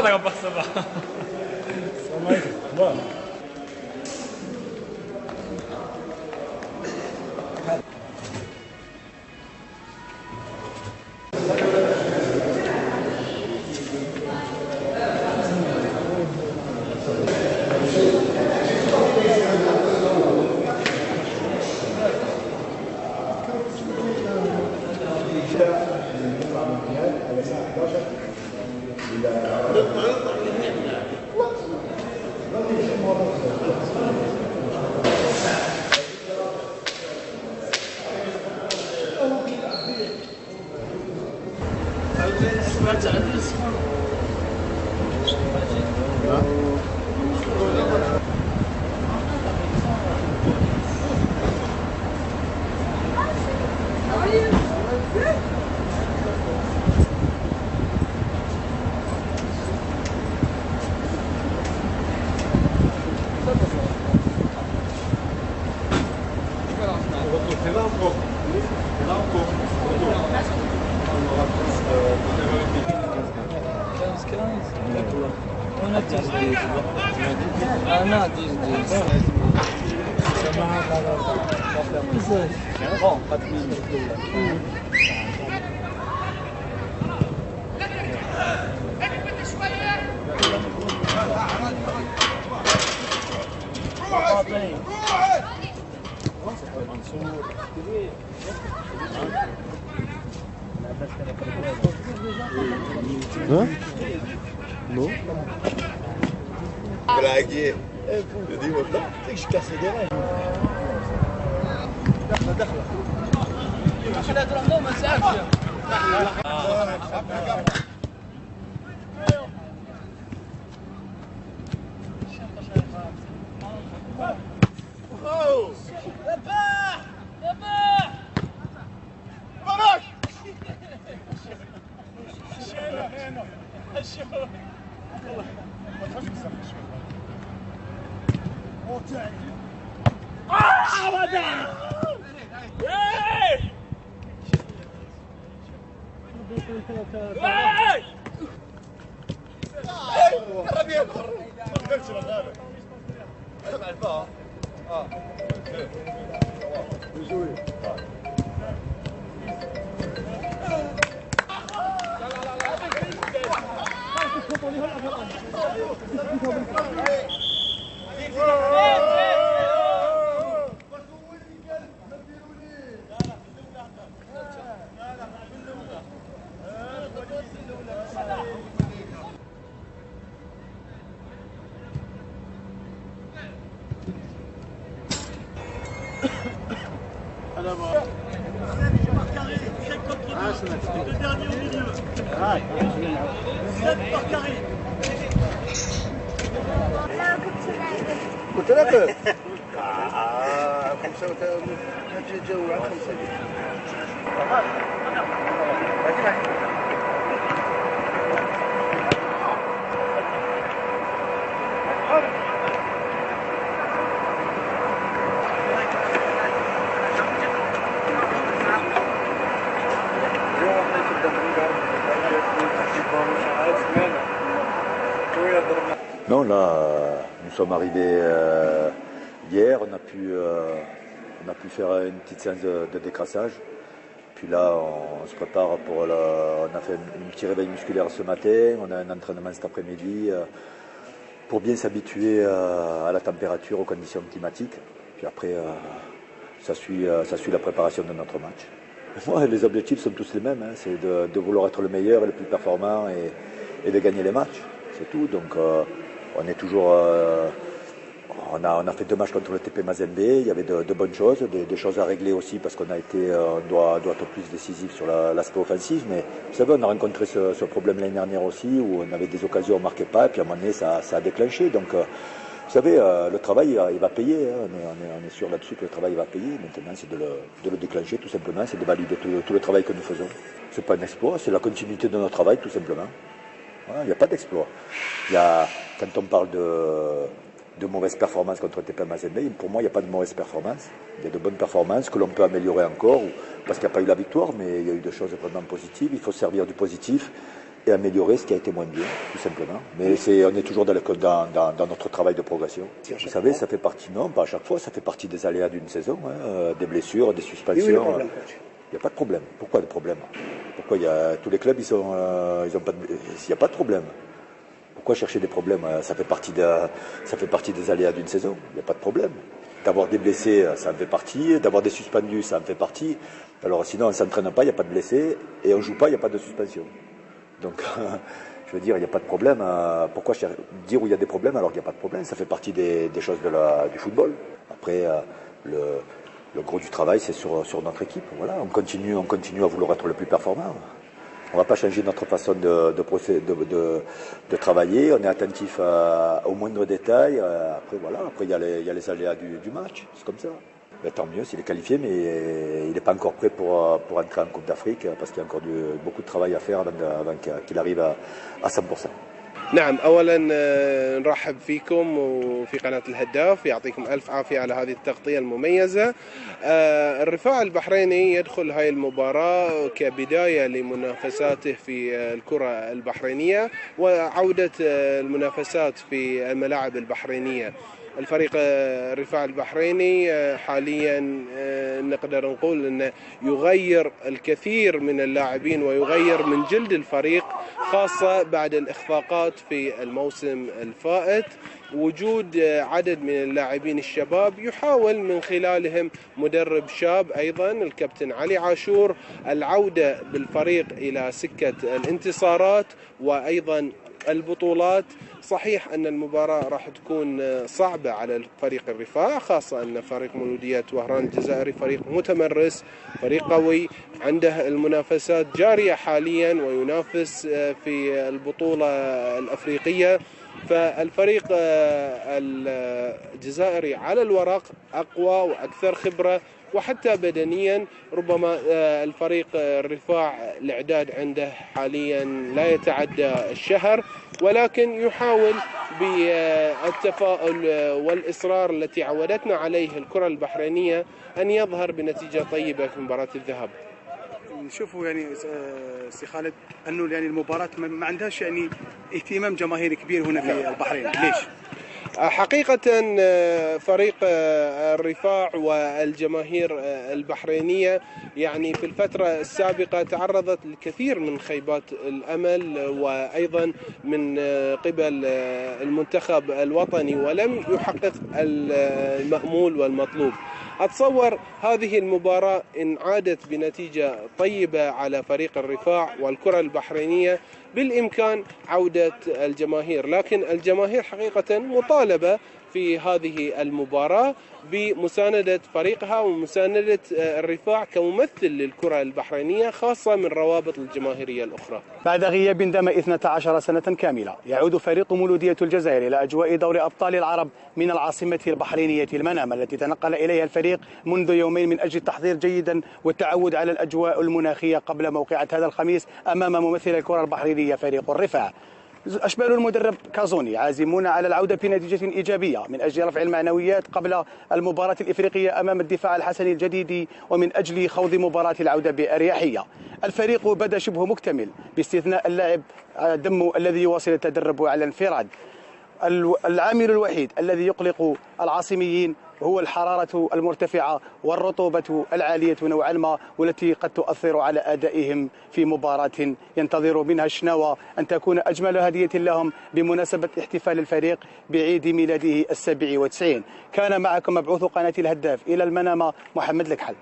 nada que passa lá. Hein? Non. Blaguez. Je dis moi là, tu sais que je cassais des reins. قلت لك خمسة جوات خمسة Non, là, nous sommes arrivés hier, on a pu faire une petite séance de décrassage. Puis là, on se prépare pour on a fait un petit réveil musculaire ce matin, on a un entraînement cet après-midi pour bien s'habituer à la température, aux conditions climatiques. Puis après, ça suit la préparation de notre match. Ouais, les objectifs sont tous les mêmes, hein. C'est de vouloir être le meilleur et le plus performant et de gagner les matchs, c'est tout. Donc on est toujours, on a fait 2 matchs contre le TP Mazembe, il y avait de bonnes choses, des choses à régler aussi parce qu'on doit être plus décisif sur l'aspect offensif. Mais vous savez, on a rencontré ce problème l'année dernière aussi où on avait des occasions, on ne marquait pas et puis à un moment donné ça a déclenché. Donc vous savez, le travail, il va payer, hein. On est sûr là-dessus que le travail va payer. Maintenant, c'est de le déclencher, tout simplement. C'est de valider tout le travail que nous faisons. Ce n'est pas un exploit, c'est la continuité de notre travail, tout simplement. Voilà, il n'y a pas d'exploit. Quand on parle de mauvaises performances contre TP Mazembe, pour moi, il n'y a pas de mauvaises performances. Il y a de bonnes performances que l'on peut améliorer encore, parce qu'il n'y a pas eu la victoire, mais il y a eu des choses vraiment positives. Il faut servir du positif et améliorer ce qui a été moins bien, tout simplement. Mais on est toujours dans notre travail de progression. Vous savez, ça fait partie, non, pas à chaque fois, ça fait partie des aléas d'une saison, hein, des blessures, des suspensions. Il n'y a pas de problème. Pourquoi de problème? Pourquoi tous les clubs, ils ont pas il n'y a pas de problème. Pourquoi chercher des problèmes? Ça fait partie des aléas d'une saison. Il n'y a pas de problème. D'avoir des blessés, ça en fait partie. D'avoir des suspendus, ça en fait partie. Alors sinon, on ne s'entraîne pas, il n'y a pas de blessés. Et on ne joue pas, il n'y a pas de suspension. Donc, je veux dire, il n'y a pas de problème. Pourquoi dire où il y a des problèmes alors qu'il n'y a pas de problème? Ça fait partie des choses du football. Après, le gros du travail, c'est sur notre équipe. Voilà, on continue à vouloir être le plus performant. On ne va pas changer notre façon de travailler. On est attentif aux moindres détails. Après, voilà. Après, il y a les aléas du match. C'est comme ça. Mais tant mieux s'il est qualifié, mais il n'est pas encore prêt pour entrer en Coupe d'Afrique parce qu'il y a encore beaucoup de travail à faire avant qu'il arrive à 100%. نعم، أولا نرحب فيكم وفي قناة الهداف، يعطيكم ألف عافية على هذه التغطية المميزة. الرفاع البحريني يدخل هاي المباراة كبداية لمنافساته في الكرة البحرينية وعودة المنافسات في الملاعب البحرينية. الفريق الرفاع البحريني حاليا نقدر نقول انه يغير الكثير من اللاعبين ويغير من جلد الفريق، خاصة بعد الإخفاقات في الموسم الفائت. وجود عدد من اللاعبين الشباب يحاول من خلالهم مدرب شاب أيضا الكابتن علي عاشور العودة بالفريق إلى سكة الانتصارات وأيضا البطولات. صحيح أن المباراة راح تكون صعبة على فريق الرفاع، خاصة أن فريق مولودية وهران الجزائري فريق متمرس، فريق قوي، عنده المنافسات جارية حاليا وينافس في البطولة الأفريقية. فالفريق الجزائري على الورق أقوى وأكثر خبرة وحتى بدنيا. ربما الفريق الرفاع الإعداد عنده حاليا لا يتعدى الشهر، ولكن يحاول بالتفاؤل والإصرار التي عودتنا عليه الكرة البحرينية أن يظهر بنتيجة طيبة في مباراة الذهاب. نشوفوا يعني سي خالد انه يعني المباراة ما عندهاش يعني اهتمام جماهيري كبير هنا في البحرين، ليش؟ حقيقة فريق الرفاع والجماهير البحرينية يعني في الفترة السابقة تعرضت لكثير من خيبات الأمل وأيضا من قبل المنتخب الوطني ولم يحقق المأمول والمطلوب. أتصور هذه المباراة إن عادت بنتيجة طيبة على فريق الرفاع والكرة البحرينية بالإمكان عودة الجماهير، لكن الجماهير حقيقة مطالبة في هذه المباراة بمساندة فريقها ومساندة الرفاع كممثل للكرة البحرينية، خاصة من روابط الجماهيرية الأخرى. بعد غياب دام 12 سنة كاملة يعود فريق مولودية الجزائر إلى أجواء دوري أبطال العرب من العاصمة البحرينية المنامة التي تنقل إليها الفريق منذ يومين من أجل التحضير جيدا والتعود على الأجواء المناخية قبل موقعة هذا الخميس أمام ممثل الكرة البحرينية فريق الرفاع. أشبال المدرب كازوني عازمون على العودة بنتيجة إيجابية من أجل رفع المعنويات قبل المباراة الإفريقية أمام الدفاع الحسني الجديد ومن أجل خوض مباراة العودة بأريحية. الفريق بدا شبه مكتمل باستثناء اللاعب دمو الذي يواصل التدرب على الانفراد. العامل الوحيد الذي يقلق العاصميين هو الحرارة المرتفعة والرطوبة العالية نوعا ما، والتي قد تؤثر على أدائهم في مباراة ينتظر منها الشناوى أن تكون أجمل هدية لهم بمناسبة احتفال الفريق بعيد ميلاده 97. كان معكم مبعوث قناة الهداف إلى المنامة محمد الكحل.